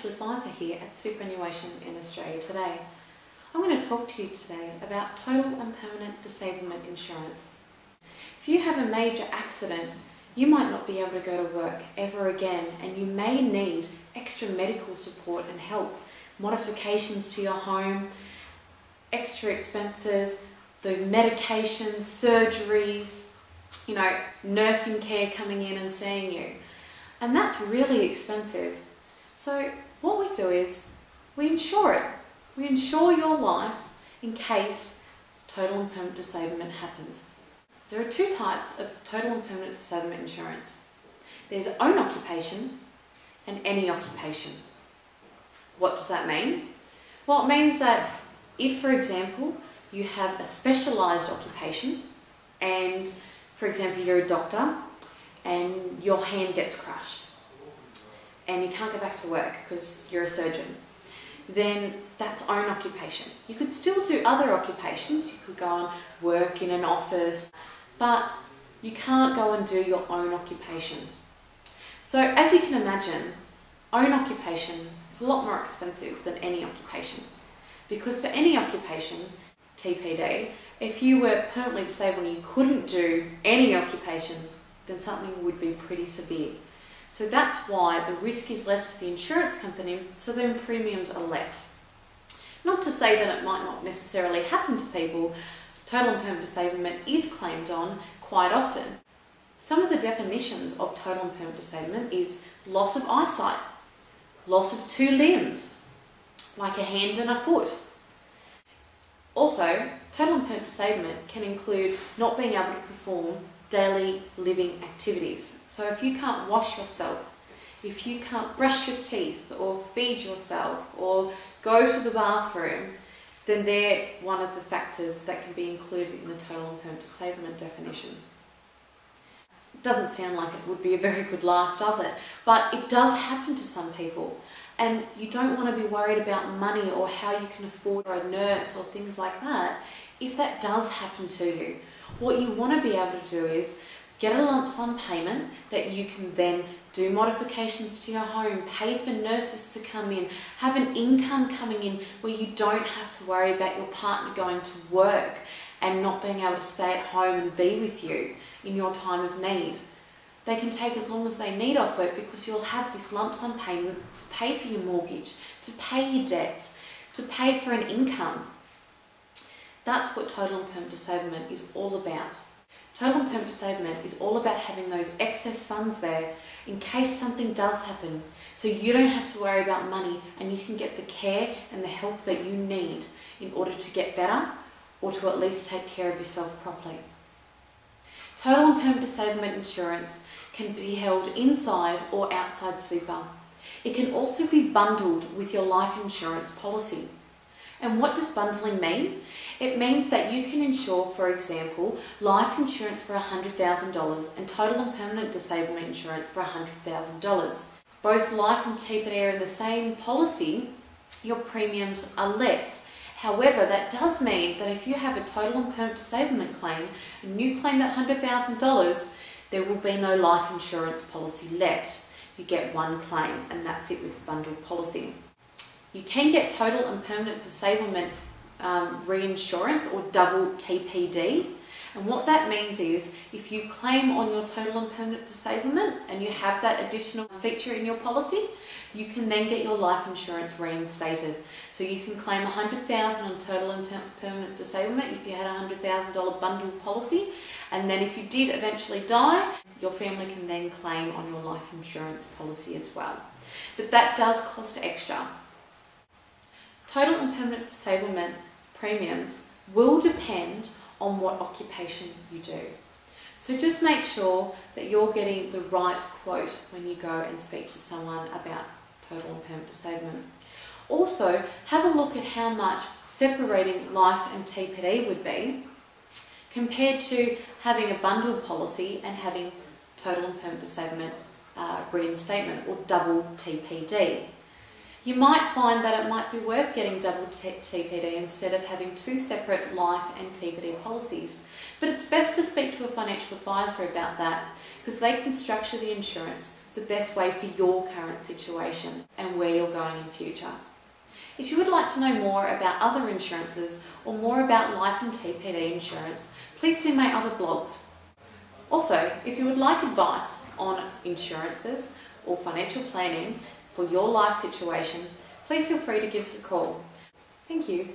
financial advisor here at Superannuation in Australia today. I'm going to talk to you today about total and permanent disablement insurance. If you have a major accident, you might not be able to go to work ever again, and you may need extra medical support and help, modifications to your home, extra expenses, those medications, surgeries, nursing care coming in and seeing you. And that's really expensive. So what we do is we insure it. We insure your life in case total and permanent disablement happens. There are two types of total and permanent disablement insurance. There's own occupation and any occupation. What does that mean? Well, it means that if, for example, you have a specialised occupation and, for example, you're a doctor and your hand gets crushed and you can't go back to work because you're a surgeon, then that's own occupation. You could still do other occupations. You could go and work in an office, but you can't go and do your own occupation. So as you can imagine, own occupation is a lot more expensive than any occupation, because for any occupation, TPD, if you were permanently disabled and you couldn't do any occupation, then something would be pretty severe. So that's why the risk is less to the insurance company, so then premiums are less. Not to say that it might not necessarily happen to people. Total and permanent disablement is claimed on quite often. Some of the definitions of total and permanent disablement is loss of eyesight, loss of two limbs, like a hand and a foot. Also, total and permanent disablement can include not being able to perform daily living activities. So if you can't wash yourself, if you can't brush your teeth or feed yourself or go to the bathroom, then they're one of the factors that can be included in the total and permanent disablement definition. It doesn't sound like it would be a very good life, does it? But it does happen to some people. And you don't want to be worried about money or how you can afford a nurse or things like that. If that does happen to you, what you want to be able to do is get a lump sum payment that you can then do modifications to your home, pay for nurses to come in, have an income coming in where you don't have to worry about your partner going to work and not being able to stay at home and be with you in your time of need. They can take as long as they need off work because you'll have this lump sum payment to pay for your mortgage, to pay your debts, to pay for an income. That's what total and permanent disablement is all about. Total and permanent disablement is all about having those excess funds there in case something does happen, so you don't have to worry about money and you can get the care and the help that you need in order to get better or to at least take care of yourself properly. Total and permanent disablement insurance can be held inside or outside super. It can also be bundled with your life insurance policy. And what does bundling mean? It means that you can insure, for example, life insurance for $100,000 and total and permanent disablement insurance for $100,000. Both life and TPD are in the same policy, your premiums are less. However, that does mean that if you have a total and permanent disablement claim and you claim that $100,000, there will be no life insurance policy left. You get one claim, and that's it with the bundled policy. You can get total and permanent disablement reinsurance or double TPD. And what that means is if you claim on your total and permanent disablement and you have that additional feature in your policy, you can then get your life insurance reinstated. So you can claim $100,000 on total and permanent disablement if you had a $100,000 bundled policy, and then if you did eventually die, your family can then claim on your life insurance policy as well. But that does cost extra. Total and permanent disablement premiums will depend on what occupation you do. So just make sure that you're getting the right quote when you go and speak to someone about total and permanent disablement. Also, have a look at how much separating life and TPD would be compared to having a bundled policy and having total and permanent disablement reinstatement or double TPD. You might find that it might be worth getting double TPD instead of having two separate life and TPD policies. But it's best to speak to a financial advisor about that, because they can structure the insurance the best way for your current situation and where you're going in future. If you would like to know more about other insurances or more about life and TPD insurance, please see my other blogs. Also, if you would like advice on insurances or financial planning for your life situation, please feel free to give us a call. Thank you.